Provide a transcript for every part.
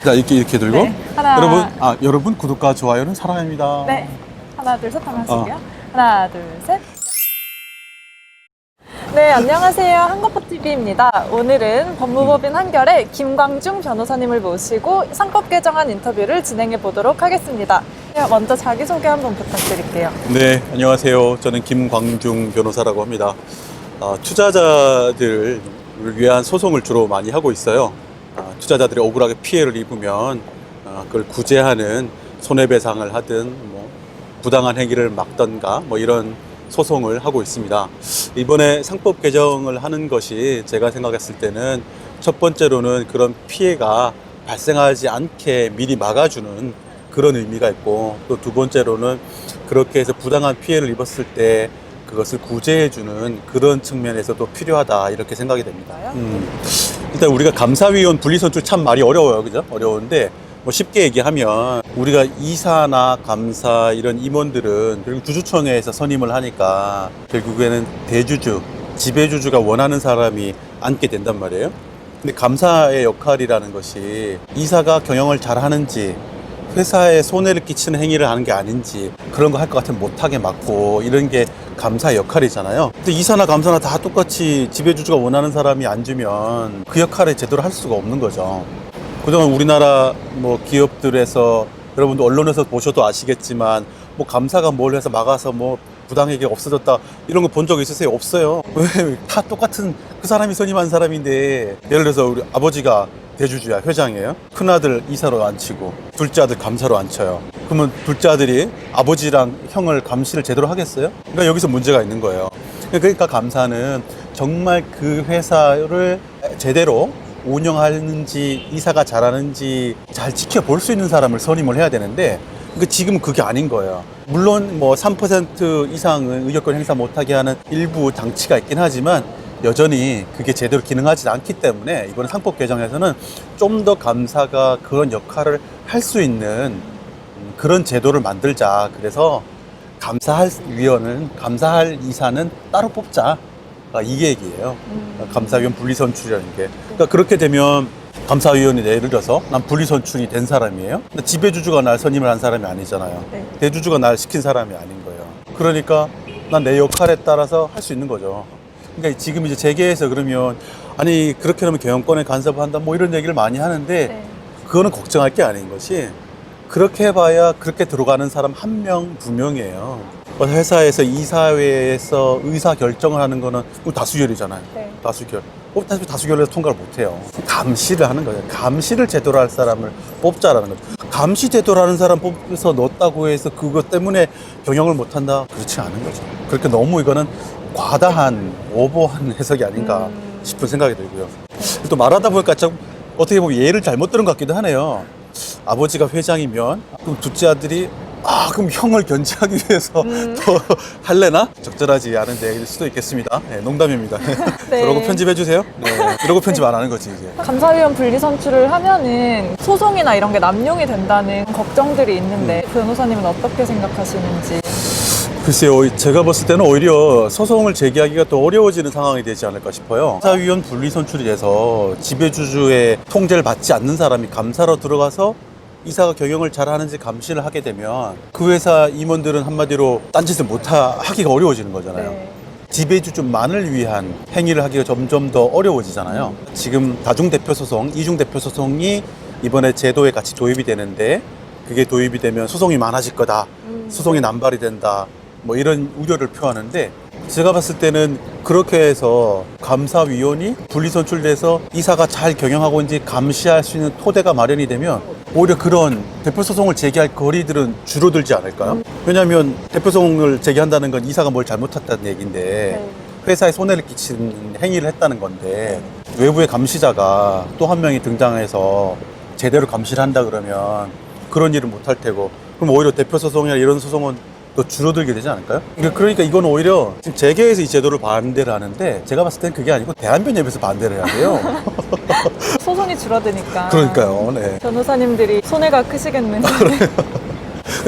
자, 이렇게 들고. 네. 하나. 여러분 구독과 좋아요는 사랑입니다. 네. 하나, 둘, 셋 하면 하실게요. 하나, 둘, 셋. 네, 안녕하세요. 한국법TV입니다. 오늘은 법무법인 한결의 김광중 변호사님을 모시고 상법 개정안 인터뷰를 진행해 보도록 하겠습니다. 먼저 자기소개 한번 부탁드릴게요. 네, 안녕하세요. 저는 김광중 변호사라고 합니다. 투자자들을 위한 소송을 주로 많이 하고 있어요. 투자자들이 억울하게 피해를 입으면 그걸 구제하는 손해배상을 하든 뭐 부당한 행위를 막던가 뭐 이런 소송을 하고 있습니다. 이번에 상법 개정을 하는 것이 제가 생각했을 때는 첫 번째로는 그런 피해가 발생하지 않게 미리 막아주는 그런 의미가 있고, 또 두 번째로는 그렇게 해서 부당한 피해를 입었을 때 그것을 구제해주는 그런 측면에서도 필요하다, 이렇게 생각이 됩니다. 일단 우리가 감사위원 분리선출 참 말이 어려워요, 그죠? 어려운데 뭐 쉽게 얘기하면 우리가 이사나 감사 이런 임원들은 결국 주주총회에서 선임을 하니까 결국에는 대주주, 지배주주가 원하는 사람이 앉게 된단 말이에요. 근데 감사의 역할이라는 것이 이사가 경영을 잘 하는지, 회사에 손해를 끼치는 행위를 하는 게 아닌지, 그런 거 할 것 같으면 못하게 막고, 이런 게 감사의 역할이잖아요. 근데 이사나 감사나 다 똑같이 지배주주가 원하는 사람이 앉으면 그 역할을 제대로 할 수가 없는 거죠. 그동안 우리나라 뭐 기업들에서, 여러분도 언론에서 보셔도 아시겠지만, 뭐 감사가 뭘 해서 막아서 뭐 부당하게 없어졌다 이런 거 본 적 있으세요? 없어요. 왜? 다 똑같은 그 사람이 선임한 사람인데, 예를 들어서 우리 아버지가 대주주야, 회장이에요. 큰아들 이사로 앉히고 둘째 아들 감사로 앉혀요. 그러면 둘째 아들이 아버지랑 형을 감시를 제대로 하겠어요? 그러니까 여기서 문제가 있는 거예요. 그러니까 감사는 정말 그 회사를 제대로 운영하는지, 이사가 잘하는지 잘 지켜볼 수 있는 사람을 선임을 해야 되는데, 지금은 그게 아닌 거예요. 물론 뭐 3% 이상은 의결권 행사 못하게 하는 일부 장치가 있긴 하지만 여전히 그게 제대로 기능하지 않기 때문에 이번 상법 개정에서는 좀 더 감사가 그런 역할을 할 수 있는 그런 제도를 만들자. 그래서 감사할 위원은, 감사할 이사는 따로 뽑자. 이게 얘기예요. 감사위원 분리선출이라는 게. 그러니까 그렇게 되면 감사위원이 예를 들어서 난 분리선출이 된 사람이에요. 근데 지배주주가 날 선임을 한 사람이 아니잖아요. 네. 대주주가 날 시킨 사람이 아닌 거예요. 그러니까 난 내 역할에 따라서 할 수 있는 거죠. 그러니까 지금 이제 재계에서 그러면, 아니 그렇게 하면 경영권에 간섭을 한다 뭐 이런 얘기를 많이 하는데, 네. 그거는 걱정할 게 아닌 것이, 그렇게 해봐야 그렇게 들어가는 사람 한 명, 두 명이에요. 회사에서 이사회에서 의사 결정을 하는 거는 다수결이잖아요. 네. 다수결. 다수결에서 통과를 못해요. 감시를 하는 거예요. 감시를 제대로 할 사람을 뽑자라는 거죠. 감시 제대로 하는 사람 뽑아서 넣었다고 해서 그것 때문에 경영을 못한다? 그렇지 않은 거죠. 그렇게 너무 이거는 과다한, 오버한 해석이 아닌가 싶은 생각이 들고요. 또 말하다 보니까 참 어떻게 보면 예를 잘못 들은 것 같기도 하네요. 아버지가 회장이면 그럼 둘째 아들이 그럼 형을 견제하기 위해서 더 할래나? 적절하지 않은 얘기일 수도 있겠습니다. 네, 농담입니다. 네. 그러고 편집해 주세요. 네, 그러고 편집 안 하는 거지 이제. 감사위원 분리선출을 하면은 소송이나 이런 게 남용이 된다는 걱정들이 있는데 변호사님은 어떻게 생각하시는지? 글쎄요, 제가 봤을 때는 오히려 소송을 제기하기가 더 어려워지는 상황이 되지 않을까 싶어요. 감사위원 분리선출이 돼서 지배주주의 통제를 받지 않는 사람이 감사로 들어가서 이사가 경영을 잘하는지 감시를 하게 되면 그 회사 임원들은 한마디로 딴짓을 하기가 어려워지는 거잖아요. 네. 지배주주만을 위한 행위를 하기가 점점 더 어려워지잖아요. 지금 다중대표소송, 이중대표소송이 이번에 제도에 같이 도입이 되는데, 그게 도입이 되면 소송이 많아질 거다, 소송이 남발이 된다, 뭐 이런 우려를 표하는데, 제가 봤을 때는 그렇게 해서 감사위원이 분리선출돼서 이사가 잘 경영하고 있는지 감시할 수 있는 토대가 마련이 되면 오히려 그런 대표소송을 제기할 거리들은 줄어들지 않을까요? 왜냐하면 대표소송을 제기한다는 건 이사가 뭘 잘못했다는 얘기인데, 회사에 손해를 끼치는 행위를 했다는 건데, 외부의 감시자가 또 한 명이 등장해서 제대로 감시를 한다 그러면 그런 일을 못할 테고, 그럼 오히려 대표소송이나 이런 소송은 또 줄어들게 되지 않을까요? 그러니까 이건 오히려 지금 재계에서 이 제도를 반대를 하는데, 제가 봤을 땐 그게 아니고 대한변협에서 반대를 해야 돼요. 소송이 줄어드니까. 그러니까요. 네. 변호사님들이 손해가 크시겠네요.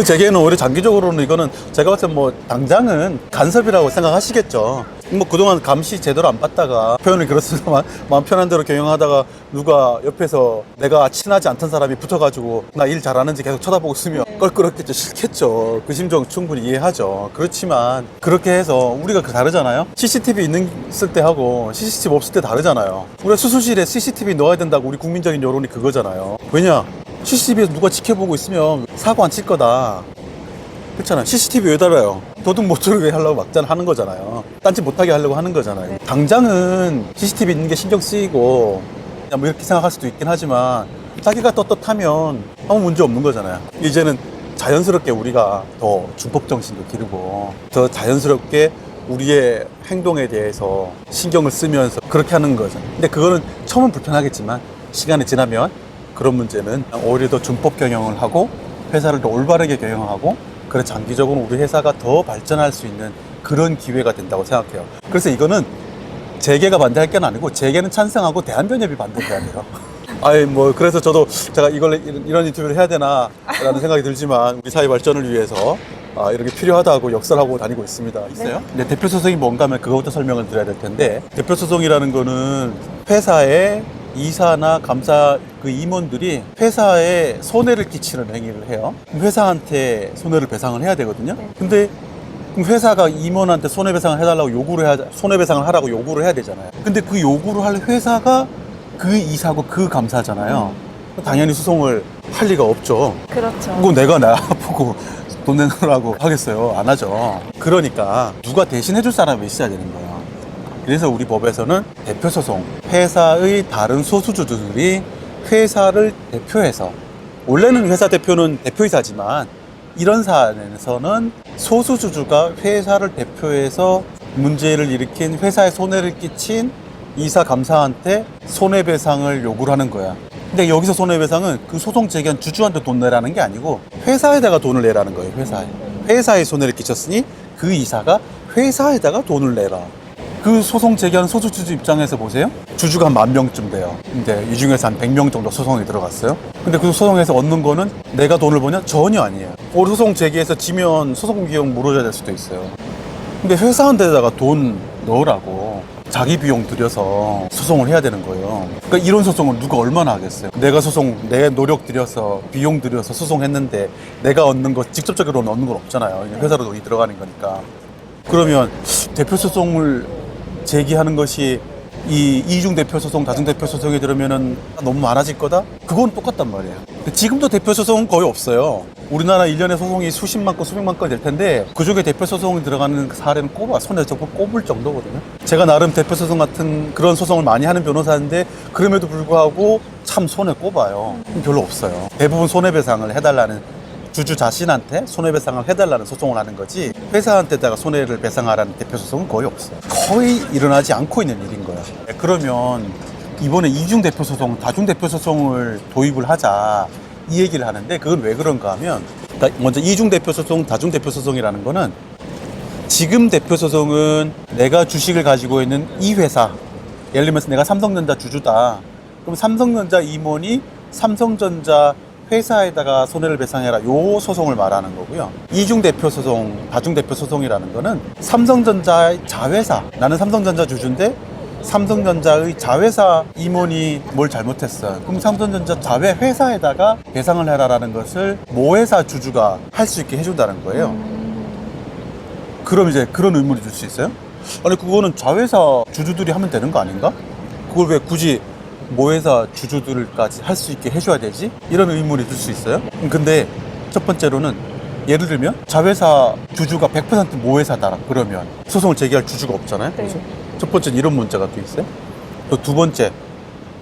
재계는 오히려 장기적으로는 이거는 제가 봤을 때 뭐 당장은 간섭이라고 생각하시겠죠. 뭐 그동안 감시 제대로 안 받다가 표현을 그렇습니다만 마음 편한 대로 경영하다가 누가 옆에서 내가 친하지 않던 사람이 붙어가지고 나 일 잘하는지 계속 쳐다보고 있으면 껄끄럽겠죠. 싫겠죠. 그 심정 충분히 이해하죠. 그렇지만 그렇게 해서 우리가 다르잖아요. CCTV 있을 때 하고 CCTV 없을 때 다르잖아요. 우리가 수술실에 CCTV 넣어야 된다고 우리 국민적인 여론이 그거잖아요. 왜냐? CCTV에서 누가 지켜보고 있으면 사고 안 칠 거다. 그렇잖아요. CCTV 왜 달아요? 도둑 못 들게 하려고 막장 하는 거잖아요. 딴짓 못하게 하려고 하는 거잖아요. 당장은 CCTV 있는 게 신경 쓰이고 그냥 뭐 이렇게 생각할 수도 있긴 하지만 자기가 떳떳하면 아무 문제 없는 거잖아요. 이제는 자연스럽게 우리가 더 준법정신도 기르고 더 자연스럽게 우리의 행동에 대해서 신경을 쓰면서 그렇게 하는 거죠. 근데 그거는 처음은 불편하겠지만 시간이 지나면 그런 문제는 오히려 더 준법 경영을 하고 회사를 더 올바르게 경영하고 그래 장기적으로 우리 회사가 더 발전할 수 있는 그런 기회가 된다고 생각해요. 그래서 이거는 재계가 반대할 건 아니고 재계는 찬성하고 대한변협이 반대해야 돼요. 아이 뭐 그래서 저도 제가 이런 인터뷰를 해야 되나라는 생각이 들지만 우리 사회 발전을 위해서 이렇게 필요하다고 역설하고 다니고 있습니다. 있어요? 네. 대표 소송이 뭔가 하면 그것부터 설명을 드려야 될 텐데 대표 소송이라는 거는 회사의 이사나 감사 그 임원들이 회사에 손해를 끼치는 행위를 해요. 회사한테 손해를 배상을 해야 되거든요. 근데 회사가 임원한테 손해배상을 해달라고 손해배상을 하라고 요구를 해야 되잖아요. 근데 그 요구를 할 회사가 그 이사고 그 감사잖아요. 당연히 수송을 할 리가 없죠. 그렇죠. 그거 내가 보고 돈 내놓으라고 하겠어요? 안 하죠. 그러니까 누가 대신 해줄 사람이 있어야 되는 거예요. 그래서 우리 법에서는 대표소송, 회사의 다른 소수주주들이 회사를 대표해서 원래는 회사 대표는 대표이사지만 이런 사안에서는 소수주주가 회사를 대표해서 문제를 일으킨 회사에 손해를 끼친 이사 감사한테 손해배상을 요구를 하는 거야. 근데 여기서 손해배상은 그 소송 제기한 주주한테 돈 내라는 게 아니고 회사에다가 돈을 내라는 거예요. 회사에 손해를 끼쳤으니 그 이사가 회사에다가 돈을 내라. 그 소송 제기하는 소수주주 입장에서 보세요. 주주가 한 10,000명쯤 돼요. 근데 이 중에서 한 100명 정도 소송이 들어갔어요. 근데 그 소송에서 얻는 거는 내가 돈을 버냐? 전혀 아니에요. 소송 제기해서 지면 소송 비용 물어줘야 될 수도 있어요. 근데 회사한테다가 돈 넣으라고 자기 비용 들여서 소송을 해야 되는 거예요. 그러니까 이런 소송을 누가 얼마나 하겠어요? 내 노력 들여서 비용 들여서 소송했는데 내가 얻는 거 직접적으로는 얻는 건 없잖아요. 회사로 돈이 들어가는 거니까. 그러면 대표 소송을 제기하는 것이 이 이중 대표 소송, 다중 대표 소송에 들으면은 너무 많아질 거다? 그건 똑같단 말이에요. 지금도 대표 소송은 거의 없어요. 우리나라 1년에 소송이 수십만 건, 수백만 건이 될 텐데 그중에 대표 소송이 들어가는 사례는 손에 잡고 꼽을 정도거든요. 제가 나름 대표 소송 같은 그런 소송을 많이 하는 변호사인데 그럼에도 불구하고 참 손에 꼽아요. 별로 없어요. 대부분 손해배상을 해달라는 주주 자신한테 손해배상을 해달라는 소송을 하는 거지 회사한테다가 손해를 배상하라는 대표 소송은 거의 없어요. 거의 일어나지 않고 있는 일인 거예요. 그러면 이번에 이중 대표 소송, 다중 대표 소송을 도입을 하자 이 얘기를 하는데 그건 왜 그런가 하면 먼저 이중 대표 소송, 다중 대표 소송이라는 거는 지금 대표 소송은 내가 주식을 가지고 있는 이 회사, 예를 들면서 내가 삼성전자 주주다. 그럼 삼성전자 임원이 삼성전자 회사에다가 손해를 배상해라 요 소송을 말하는 거고요. 이중 대표 소송, 다중 대표 소송이라는 거는 삼성전자의 자회사, 나는 삼성전자 주주인데 삼성전자의 자회사 임원이 뭘 잘못했어. 그럼 삼성전자 자회 회사에다가 배상을 해라라는 것을 모회사 주주가 할 수 있게 해준다는 거예요. 그럼 이제 그런 의문이 들 수 있어요? 아니 그거는 자회사 주주들이 하면 되는 거 아닌가? 그걸 왜 굳이 모회사 주주들까지 할 수 있게 해줘야 되지? 이런 의문이 들 수 있어요. 근데 첫 번째로는 예를 들면 자회사 주주가 100% 모회사다 그러면 소송을 제기할 주주가 없잖아요. 그래서 첫 번째는 이런 문제가 또 있어요. 또 두 번째,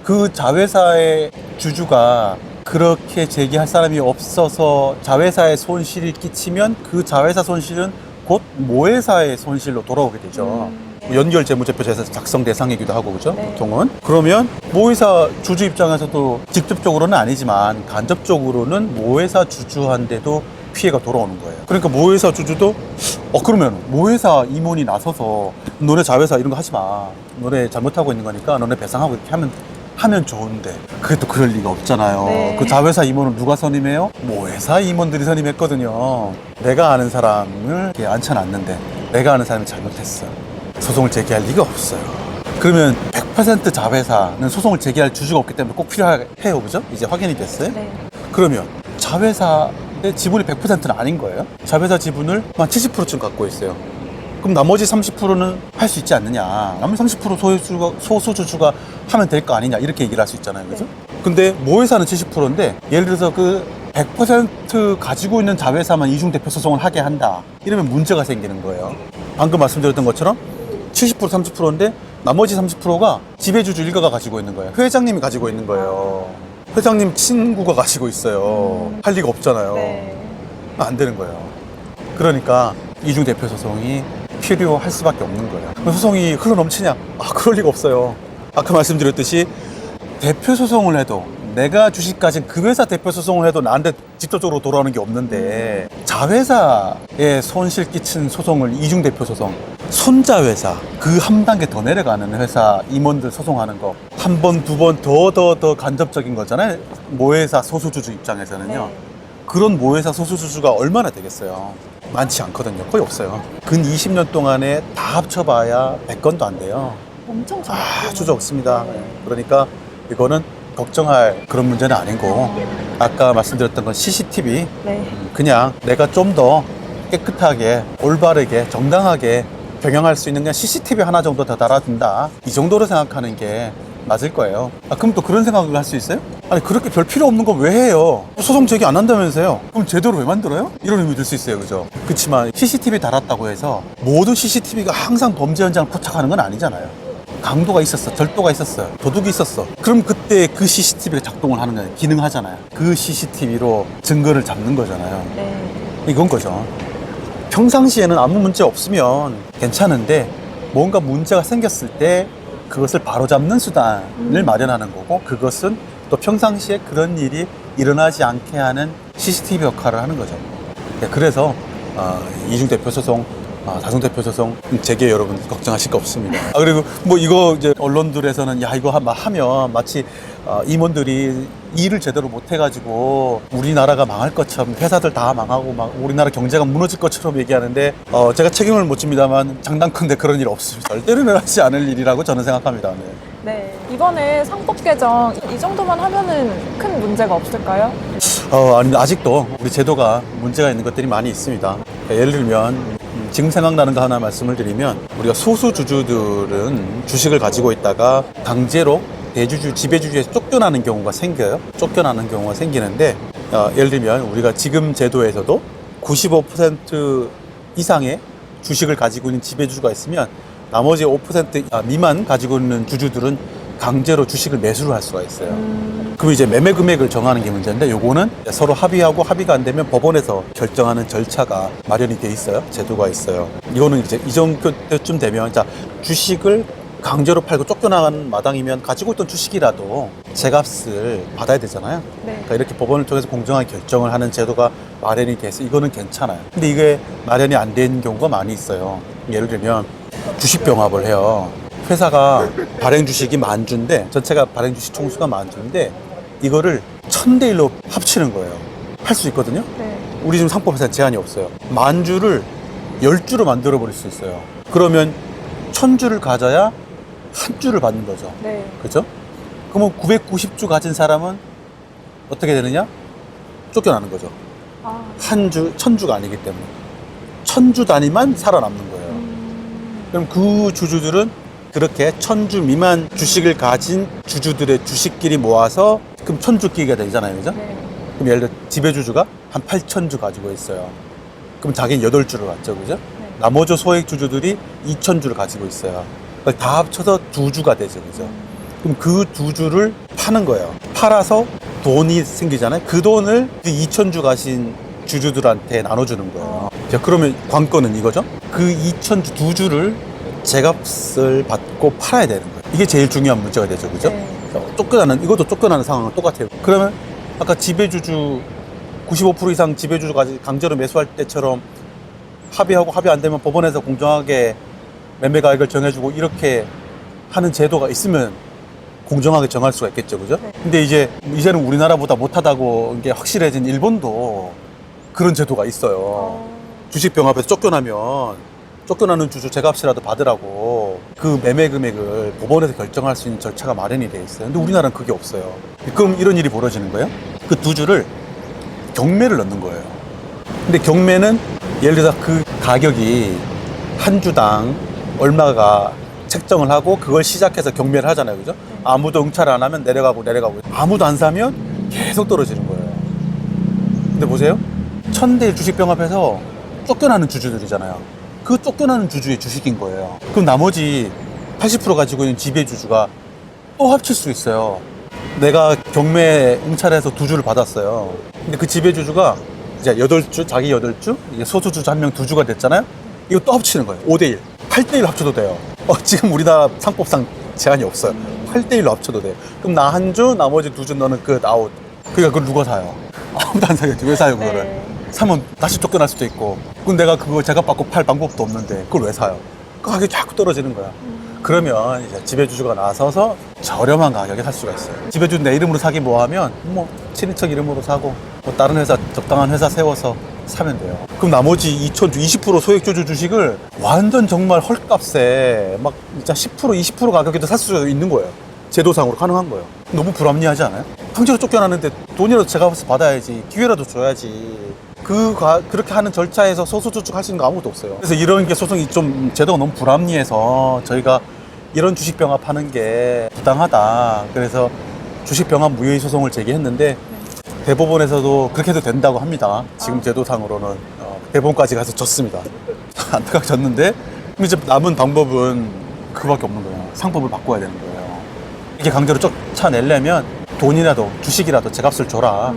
그 자회사의 주주가 그렇게 제기할 사람이 없어서 자회사에 손실이 끼치면 그 자회사 손실은 곧 모회사의 손실로 돌아오게 되죠. 연결 재무제표에서 작성 대상이기도 하고 그죠? 네. 보통은. 그러면 모회사 주주 입장에서도 직접적으로는 아니지만 간접적으로는 모회사 주주한테도 피해가 돌아오는 거예요. 그러니까 모회사 주주도 그러면 모회사 임원이 나서서 너네 자회사 이런 거 하지 마. 너네 잘못하고 있는 거니까 너네 배상하고 이렇게 하면 좋은데 그게 또 그럴 리가 없잖아요. 네. 그 자회사 임원은 누가 선임해요? 모회사 임원들이 선임했거든요. 내가 아는 사람을 이렇게 앉혀놨는데 내가 아는 사람이 잘못했어. 소송을 제기할 리가 없어요. 그러면 100% 자회사는 소송을 제기할 주주가 없기 때문에 꼭 필요해요. 그죠? 이제 확인이 됐어요. 네. 그러면 자회사의 지분이 100%는 아닌 거예요. 자회사 지분을 한 70%쯤 갖고 있어요. 그럼 나머지 30%는 할 수 있지 않느냐. 나머지 30% 소수주주가 하면 될 거 아니냐. 이렇게 얘기를 할 수 있잖아요. 그죠? 근데 모회사는 70%인데 예를 들어서 그 100% 가지고 있는 자회사만 이중대표 소송을 하게 한다. 이러면 문제가 생기는 거예요. 방금 말씀드렸던 것처럼 70% 30%인데 나머지 30%가 지배주주 일가가 가지고 있는 거예요. 회장님이 가지고 있는 거예요. 회장님 친구가 가지고 있어요. 할 리가 없잖아요. 네. 안 되는 거예요. 그러니까 이중대표 소송이 필요할 수밖에 없는 거예요. 그럼 소송이 흘러넘치냐? 그럴 리가 없어요. 아까 말씀드렸듯이 대표 소송을 해도 내가 주식 가진 그 회사 대표 소송을 해도 나한테 직접적으로 돌아오는 게 없는데 자회사에 손실 끼친 소송을 이중대표 소송, 손자회사 그 한 단계 더 내려가는 회사 임원들 소송하는 거 한 번, 두 번 더 간접적인 거잖아요. 모회사 소수주주 입장에서는요. 네. 그런 모회사 소수주주가 얼마나 되겠어요? 많지 않거든요. 거의 없어요. 근 20년 동안에 다 합쳐봐야 100건도 안 돼요. 엄청 작아요. 아주 적습니다. 네. 그러니까 이거는 걱정할 그런 문제는 아니고 아까 말씀드렸던 건 CCTV 네. 그냥 내가 좀 더 깨끗하게 올바르게 정당하게 경영할 수 있는 그냥 CCTV 하나 정도 더 달아준다 이 정도로 생각하는 게 맞을 거예요. 그럼 또 그런 생각을 할 수 있어요? 아니 그렇게 별 필요 없는 거 왜 해요? 소송 제기 안 한다면서요? 그럼 제도를 왜 만들어요? 이런 의미 들 수 있어요. 그죠? 그렇지만 CCTV 달았다고 해서 모든 CCTV가 항상 범죄 현장을 포착하는 건 아니잖아요. 강도가 있었어, 절도가 있었어요, 도둑이 있었어. 그럼 그때 그 CCTV가 작동을 하는 거예요. 기능하잖아요. 그 CCTV로 증거를 잡는 거잖아요. 네. 이건 거죠. 평상시에는 아무 문제 없으면 괜찮은데 뭔가 문제가 생겼을 때 그것을 바로잡는 수단을 마련하는 거고 그것은 또 평상시에 그런 일이 일어나지 않게 하는 CCTV 역할을 하는 거죠. 그래서 이중대표 소송, 다중대표 소송 제게 여러분 걱정하실 거 없습니다. 그리고 뭐 이거 이제 언론들에서는 야 이거 하면 마치 임원들이 일을 제대로 못 해가지고 우리나라가 망할 것처럼 회사들 다 망하고 막 우리나라 경제가 무너질 것처럼 얘기하는데 제가 책임을 못 집니다만 장담컨대 그런 일 없습니다. 절대로 일어나지 않을 일이라고 저는 생각합니다. 네. 네. 이번에 상법 개정 이 정도만 하면은 큰 문제가 없을까요? 아니, 아직도 우리 제도가 문제가 있는 것들이 많이 있습니다. 예를 들면 지금 생각나는 거 하나 말씀을 드리면 우리가 소수주주들은 주식을 가지고 있다가 강제로 대주주, 지배주주에서 쫓겨나는 경우가 생겨요. 쫓겨나는 경우가 생기는데 예를 들면 우리가 지금 제도에서도 95% 이상의 주식을 가지고 있는 지배주주가 있으면 나머지 5% 미만 가지고 있는 주주들은 강제로 주식을 매수를 할 수가 있어요. 그럼 이제 매매 금액을 정하는 게 문제인데 요거는 서로 합의하고 합의가 안 되면 법원에서 결정하는 절차가 마련이 돼 있어요. 제도가 있어요. 이거는 이제 이 정도쯤 되면 자 주식을 강제로 팔고 쫓겨나가는 마당이면 가지고 있던 주식이라도 제값을 받아야 되잖아요. 네. 그러니까 이렇게 법원을 통해서 공정하게 결정을 하는 제도가 마련이 돼서 이거는 괜찮아요. 근데 이게 마련이 안 된 경우가 많이 있어요. 예를 들면 주식 병합을 해요. 회사가 발행 주식이 10,000주인데 전체가 발행 주식 총수가 10,000주인데 이거를 1000대 1로 합치는 거예요. 할 수 있거든요. 네. 우리 지금 상법에서는 제한이 없어요. 10,000주를 10주로 만들어 버릴 수 있어요. 그러면 1000주를 가져야 한 주를 받는 거죠. 네. 그죠? 그러면 990주 가진 사람은 어떻게 되느냐? 쫓겨나는 거죠. 한 주, 1000주가 아니기 때문에. 1000주 단위만 살아남는 거예요. 그럼 그 주주들은 그렇게 1000주 미만 주식을 가진 주주들의 주식끼리 모아서 그럼 1000주끼리가 되잖아요. 그죠? 네. 그럼 예를 들어 지배주주가 한 8000주 가지고 있어요. 그럼 자기는 8주를 갖죠. 그죠? 네. 나머지 소액 주주들이 2000주를 가지고 있어요. 그걸 다 합쳐서 2주가 되죠. 그죠? 그럼 그 2주를 파는 거예요. 팔아서 돈이 생기잖아요. 그 돈을 그 2000주 가신 주주들한테 나눠주는 거예요. 자, 그러면 관건은 이거죠. 그 2000주 2주를 제값을 받고 팔아야 되는 거예요. 이게 제일 중요한 문제가 되죠. 그죠? 네. 이것도 쫓겨나는 상황은 똑같아요. 그러면 아까 지배주주 95% 이상 지배주주가 강제로 매수할 때처럼 합의하고 합의 안 되면 법원에서 공정하게 매매 가액을 정해주고 이렇게 하는 제도가 있으면 공정하게 정할 수가 있겠죠. 그죠? 네. 근데 이제는 우리나라보다 못하다고 이게 확실해진 일본도 그런 제도가 있어요. 주식 병합에서 쫓겨나면 쫓겨나는 주주 제값이라도 받으라고 그 매매 금액을 법원에서 결정할 수 있는 절차가 마련이 돼 있어요. 근데 우리나라는 그게 없어요. 그럼 이런 일이 벌어지는 거예요. 그 두 주를 경매를 넣는 거예요. 근데 경매는 예를 들어서 그 가격이 한 주당 얼마가 책정을 하고 그걸 시작해서 경매를 하잖아요. 그죠? 아무도 응찰 안 하면 내려가고 아무도 안 사면 계속 떨어지는 거예요. 근데 보세요. 1000대 주식병합해서 쫓겨나는 주주들이잖아요. 그 쫓겨나는 주주의 주식인 거예요. 그럼 나머지 80% 가지고 있는 지배주주가 또 합칠 수 있어요. 내가 경매 응찰해서 두 주를 받았어요. 근데 그 지배주주가 이제 8주, 자기 8주, 소수주주 한 명 2주가 됐잖아요. 이거 또 합치는 거예요. 5대1. 8대1 합쳐도 돼요. 지금 우리나라 상법상 제한이 없어요. 8대1로 합쳐도 돼요. 그럼 나 한 주, 나머지 2주 너는 끝, 아웃. 그러니까 그걸 누가 사요? 아무도 안 사겠지. 왜 사요, 그거를? 네. 사면 다시 쫓겨날 수도 있고. 그럼 내가 그거 제값받고 팔 방법도 없는데 그걸 왜 사요? 그 가격이 자꾸 떨어지는 거야. 그러면 이제 지배주주가 나서서 저렴한 가격에 살 수가 있어요. 지배주 내 이름으로 사기 뭐 하면 뭐 친인척 이름으로 사고 뭐 다른 회사 적당한 회사 세워서 사면 돼요. 그럼 나머지 20% 소액주주 주식을 완전 정말 헐값에 막 진짜 10% 20% 가격에도 살 수 있는 거예요. 제도상으로 가능한 거예요. 너무 불합리하지 않아요? 강제로 쫓겨나는데 돈이라도 제값을 받아야지, 기회라도 줘야지. 그렇게 하는 절차에서 소수주축 할 수 있는 거 아무것도 없어요. 그래서 이런 게 소송이 좀 제도가 너무 불합리해서 저희가 이런 주식병합 하는 게 부당하다. 그래서 주식병합 무효의 소송을 제기했는데 대법원에서도 그렇게 해도 된다고 합니다. 지금 제도상으로는 대법원까지 가서 졌습니다. 안타깝게 졌는데 이제 남은 방법은 그밖에 없는 거예요. 상법을 바꿔야 되는 거예요. 이게 강제로 쫓아내려면 돈이라도 주식이라도 제값을 줘라.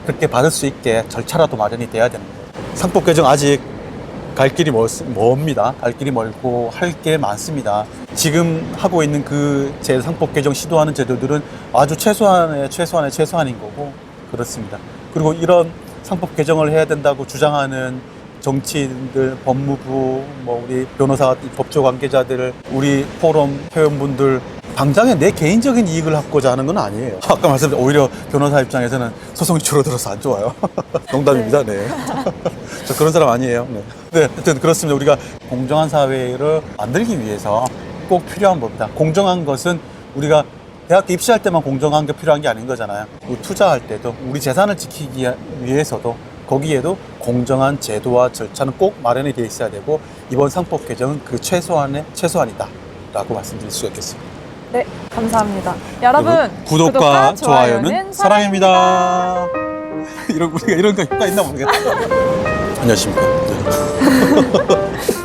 그렇게 받을 수 있게 절차라도 마련이 돼야 되는 거예요. 상법 개정 아직 갈 길이 멉니다. 갈 길이 멀고 할 게 많습니다. 지금 하고 있는 그 상법 개정 시도하는 제도들은 아주 최소한인 거고 그렇습니다. 그리고 이런 상법 개정을 해야 된다고 주장하는 정치인들, 법무부, 뭐 우리 변호사, 법조 관계자들, 우리 포럼 회원분들 당장에 내 개인적인 이익을 갖고자 하는 건 아니에요. 아까 말씀드린 오히려 변호사 입장에서는 소송이 줄어들어서 안 좋아요. 농담입니다. 네. 저 그런 사람 아니에요. 네. 네, 하여튼 그렇습니다. 우리가 공정한 사회를 만들기 위해서 꼭 필요한 법이다. 공정한 것은 우리가 대학교 입시할 때만 공정한 게 필요한 게 아닌 거잖아요. 우리 투자할 때도 우리 재산을 지키기 위해서도 거기에도 공정한 제도와 절차는 꼭 마련이 되어 있어야 되고 이번 상법 개정은 그 최소한이다 라고 말씀드릴 수 있겠습니다. 네, 감사합니다. 여러분, 구독과 좋아요는 사랑입니다. 우리가 이런 거 효과 있나 모르겠다. 안녕하십니까. 네.